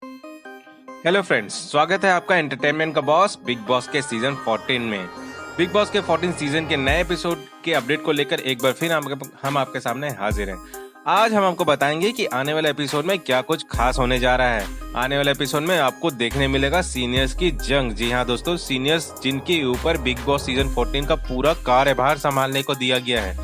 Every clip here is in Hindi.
हेलो फ्रेंड्स, स्वागत है आपका एंटरटेनमेंट का बॉस बिग बॉस के सीजन 14 में। बिग बॉस के 14 सीजन के नए एपिसोड के अपडेट को लेकर एक बार फिर हम आपके सामने हाजिर हैं। आज हम आपको बताएंगे कि आने वाले एपिसोड में क्या कुछ खास होने जा रहा है। आने वाले एपिसोड में आपको देखने मिलेगा सीनियर्स की जंग। जी हाँ दोस्तों, सीनियर्स जिनके ऊपर बिग बॉस सीजन 14 का पूरा कार्यभार संभालने को दिया गया है,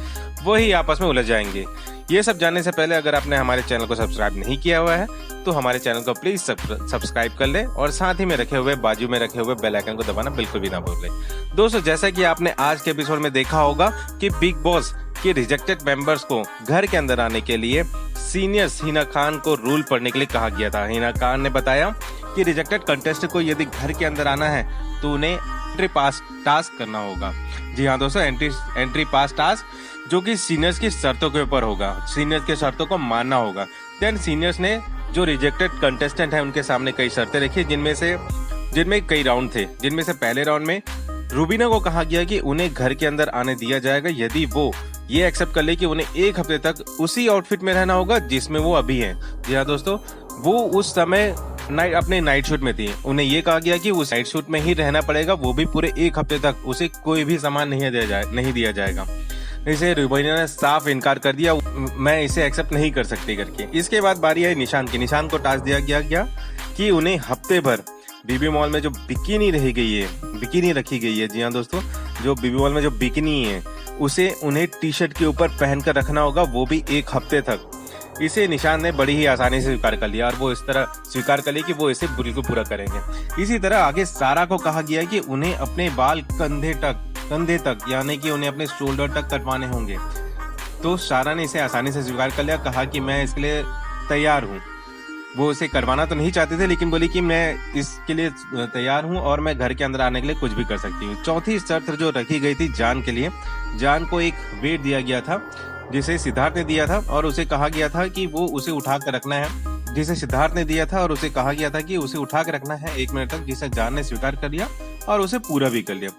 वही आपस में उलझ जाएंगे। ये सब जानने से पहले अगर आपने हमारे चैनल को सब्सक्राइब नहीं किया हुआ है तो हमारे चैनल को प्लीज सब्सक्राइब कर ले और साथ ही में बाजू में रखे हुए बेल आइकन को दबाना बिल्कुल भी ना भूलें। दोस्तों, जैसा कि आपने आज के एपिसोड में देखा होगा कि बिग बॉस के रिजेक्टेड मेंबर्स को घर के अंदर आने के लिए सीनियर्स हिना खान को रूल पढ़ने के लिए कहा गया था। हिना खान ने बताया कि रिजेक्टेड कंटेस्टेंट को यदि घर के अंदर आना है तो उन्हें एंट्री पास टास्क करना होगा। जी हाँ दोस्तों, एंट्री पास टास्क जो कि सीनियर्स की शर्तों के ऊपर होगा। सीनियर्स के शर्तों को मानना होगा। देन सीनियर्स ने जो रिजेक्टेड कंटेस्टेंट है उनके सामने कई शर्तें रखी, जिनमें कई राउंड थे। जिनमें से पहले राउंड में रूबीना को कहा गया कि उन्हें घर के अंदर आने दिया जाएगा यदि वो ये एक्सेप्ट कर ले कि उन्हें एक हफ्ते तक उसी आउटफिट में रहना होगा जिसमें वो अभी हैं। जी हाँ दोस्तों, वो उस समय अपने नाइट शूट में थी। उन्हें ये कहा गया कि उस नाइट शूट में ही रहना पड़ेगा, वो भी पूरे एक हफ्ते तक। उसे कोई भी सामान नहीं दिया जाएगा। इसे रूबीना ने साफ इनकार कर दिया, मैं इसे एक्सेप्ट नहीं कर सकती करके। इसके बाद बारी आई निशान की। निशान को टास्क दिया गया कि उन्हें हफ्ते भर बीबी मॉल में जो बिकिनी रखी गई है। जी हाँ दोस्तों, जो बीबी मॉल में जो बिकिनी है उसे उन्हें टी शर्ट के ऊपर पहनकर रखना होगा, वो भी एक हफ्ते तक। इसे निशान ने बड़ी ही आसानी से स्वीकार कर लिया और वो इस तरह स्वीकार कर लिया कि वो इसे बिल्कुल पूरा करेंगे। इसी तरह आगे सारा को कहा गया कि उन्हें अपने बाल कंधे तक यानी कि उन्हें अपने शोल्डर तक कटवाने होंगे। तो सारा ने इसे आसानी से स्वीकार कर लिया, कहा कि मैं इसके लिए तैयार हूँ। वो इसे करवाना तो नहीं चाहते थे लेकिन बोली कि मैं इसके लिए तैयार हूँ और मैं घर के अंदर आने के लिए कुछ भी कर सकती हूँ। चौथी शर्त जो रखी गई थी जान के लिए, जान को एक वेट दिया गया था जिसे सिद्धार्थ ने दिया था और उसे कहा गया था कि वो उसे उठा कर रखना है। जिसे सिद्धार्थ ने दिया था और उसे कहा गया था कि उसे उठा कर रखना है 1 मिनट तक, जिसे जान ने स्वीकार कर लिया और उसे पूरा भी कर लिया।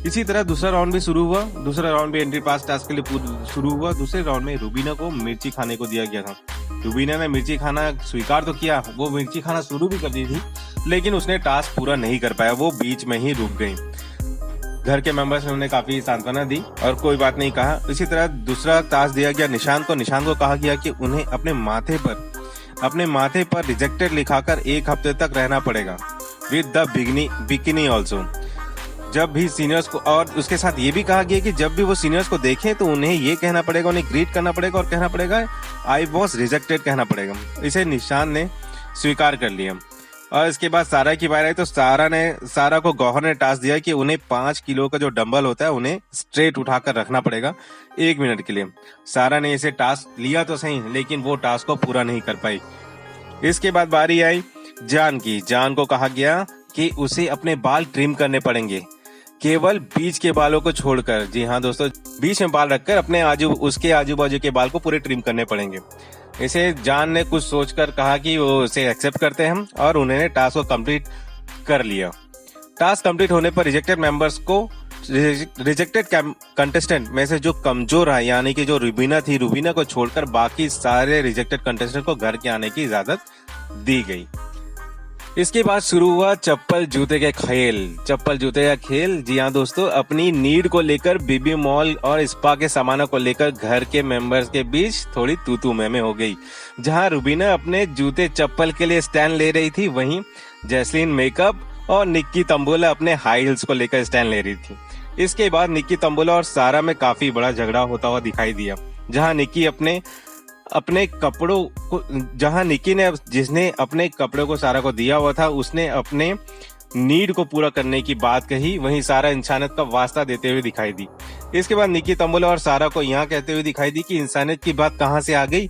इसी तरह दूसरा राउंड भी शुरू हुआ। दूसरा राउंड भी एंट्री पास टास्क के लिए शुरू हुआ। दूसरे राउंड में रूबीना को मिर्ची खाने को दिया गया था। रूबीना ने मिर्ची खाना स्वीकार तो किया, वो मिर्ची खाना शुरू भी कर दी थी, लेकिन उसने टास्क पूरा नहीं कर पाया, वो बीच में ही रुक गई। घर के मेंबर्स ने उन्हें काफी सांत्वना दी और कोई बात नहीं कहा। इसी तरह दूसरा टास्क दिया गया निशान को कहा गया कि उन्हें अपने माथे पर रिजेक्टेड लिखाकर 1 हफ्ते तक रहना पड़ेगा विद द बिकिनी ऑल्सो। जब भी सीनियर्स को, और उसके साथ ये भी कहा गया कि जब भी वो सीनियर्स को देखें तो उन्हें ये कहना पड़ेगा, उन्हें ग्रीट करना पड़ेगा और कहना पड़ेगा आई वॉज रिजेक्टेड कहना पड़ेगा। इसे निशान ने स्वीकार कर लिया। और इसके बाद सारा की बारी आई तो सारा को गौहर ने टास्क दिया कि उन्हें 5 किलो का जो डंबल होता है उन्हें स्ट्रेट उठाकर रखना पड़ेगा 1 मिनट के लिए। सारा ने इसे टास्क लिया तो सही, लेकिन वो टास्क को पूरा नहीं कर पाई। इसके बाद बारी आई जान की। जान को कहा गया कि उसे अपने बाल ट्रिम करने पड़ेंगे, केवल बीच के बालों को छोड़कर। जी हाँ दोस्तों, बीच में बाल रखकर उसके आजू बाजू के बाल को पूरे ट्रिम करने पड़ेंगे। इसे जान ने कुछ सोचकर कहा कि वो इसे एक्सेप्ट करते हैं और उन्होंने टास्क को कंप्लीट कर लिया। टास्क कंप्लीट होने पर रिजेक्टेड कंटेस्टेंट में से जो कमजोर है यानी कि जो रूबीना को छोड़कर बाकी सारे रिजेक्टेड कंटेस्टेंट को घर के आने की इजाजत दी गई। इसके बाद शुरू हुआ चप्पल जूते का खेल। जी हाँ दोस्तों, अपनी नीड को लेकर बीबी मॉल और स्पा के सामानों को लेकर घर के मेंबर्स के बीच थोड़ी तू में हो गई। जहां रूबीना अपने जूते चप्पल के लिए स्टैंड ले रही थी, वहीं जैस्लीन मेकअप और निक्की तंबोला अपने हाई हील्स को लेकर स्टैंड ले रही थी। इसके बाद निक्की तंबोला और सारा में काफी बड़ा झगड़ा होता हुआ दिखाई दिया, जहाँ जिसने अपने कपड़ों को सारा को दिया हुआ था, उसने अपने नीड को पूरा करने की बात कही, वहीं सारा इंसानियत का वास्ता देते हुए दिखाई दी। इसके बाद निक्की तंबोला और सारा को यहाँ कहते हुए दिखाई दी कि इंसानियत की बात कहाँ से आ गई,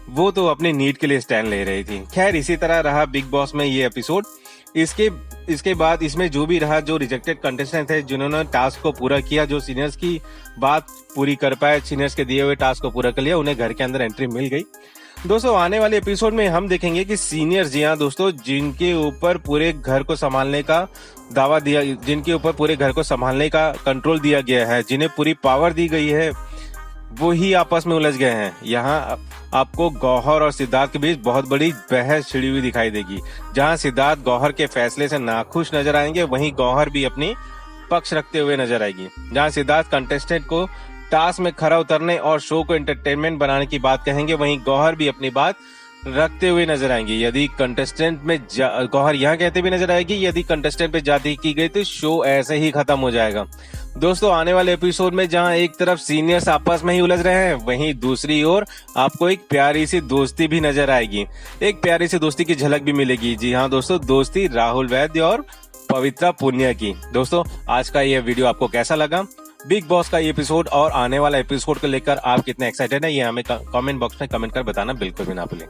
वो तो अपने नीड के लिए स्टैंड ले रही थी। खैर, इसी तरह रहा बिग बॉस में ये एपिसोड। इसके बाद इसमें जो भी रहा, जो रिजेक्टेड कंटेस्टेंट थे जिन्होंने टास्क को पूरा किया, जो सीनियर्स की बात पूरी कर पाए, सीनियर्स के दिए हुए टास्क को पूरा कर लिया, उन्हें घर के अंदर एंट्री मिल गई। दोस्तों, आने वाले एपिसोड में हम देखेंगे कि सीनियर्स, जी हाँ दोस्तों, जिनके ऊपर पूरे घर को संभालने का कंट्रोल दिया गया है, जिन्हें पूरी पावर दी गई है, वो ही आपस में उलझ गए हैं। यहाँ आपको गौहर और सिद्धार्थ के बीच बहुत बड़ी बहस छिड़ी हुई दिखाई देगी। जहाँ सिद्धार्थ गौहर के फैसले से नाखुश नजर आएंगे, वहीं गौहर भी अपनी पक्ष रखते हुए नजर आएगी। जहाँ सिद्धार्थ कंटेस्टेंट को टास्क में खरा उतरने और शो को एंटरटेनमेंट बनाने की बात कहेंगे, वहीं गौहर भी अपनी बात रखते हुए नजर आएंगे। यदि कंटेस्टेंट में गौहर यहाँ कहते हुए नजर आएगी, यदि कंटेस्टेंट पे जाती की गई तो शो ऐसे ही खत्म हो जाएगा। दोस्तों, आने वाले एपिसोड में जहां एक तरफ सीनियर्स आपस में ही उलझ रहे हैं, वहीं दूसरी ओर आपको एक प्यारी सी दोस्ती भी नजर आएगी। एक प्यारी सी दोस्ती की झलक भी मिलेगी। जी हाँ दोस्तों, दोस्ती राहुल वैद्य और पवित्रा पुनिया की। दोस्तों, आज का यह वीडियो आपको कैसा लगा? बिग बॉस का ये एपिसोड और आने वाला एपिसोड को लेकर आप कितने एक्साइटेड हैं, ये हमें कमेंट बॉक्स में कमेंट कर बताना बिल्कुल भी ना भूलें।